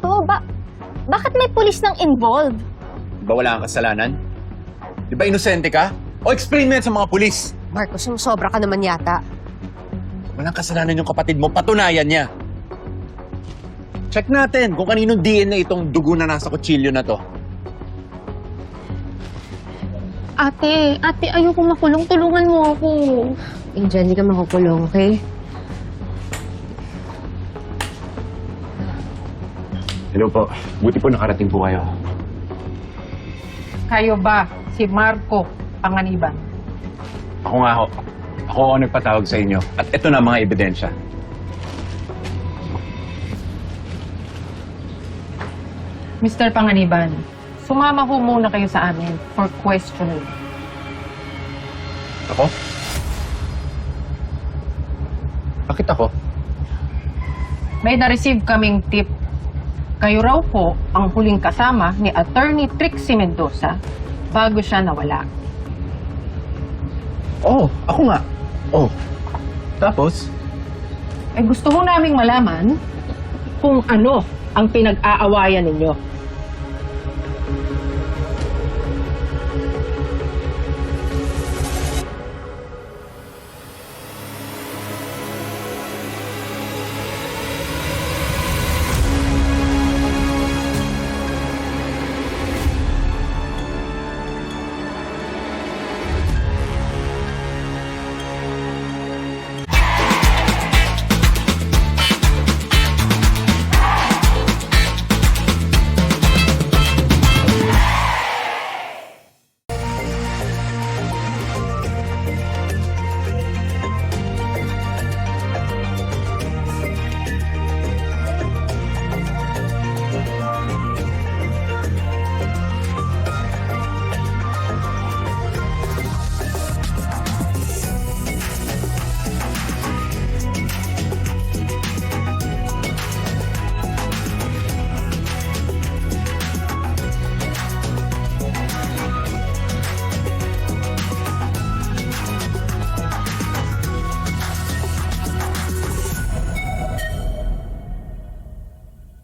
to? Bakit may pulis nang involved? Di ba wala kang kasalanan? Di ba inosente ka? O explain mo yan sa mga pulis. Marcos, yung sobra ka naman yata. Walang kasalanan yung kapatid mo, patunayan niya. Check natin kung kaninong DNA itong dugo na nasa kutsilyo na to. Ate, ayoko makulong. Tulungan mo ako. Angel, hindi ka makukulong, okay? Hello po. Buti po nakarating po kayo. Kayo ba si Marco Panganiban? Ako nga ho. Ako ang nagpatawag sa inyo. At ito na mga ebidensya. Mr. Panganiban, sumama ho muna kayo sa amin for questioning. Ako? Bakit ako? May na-receive kaming tip. Kayo raw po ang huling kasama ni Attorney Trixie Mendoza bago siya nawala. Oo, ako nga. Oh. Tapos? Gusto ho naming malaman kung ano ang pinag-aawayan ninyo.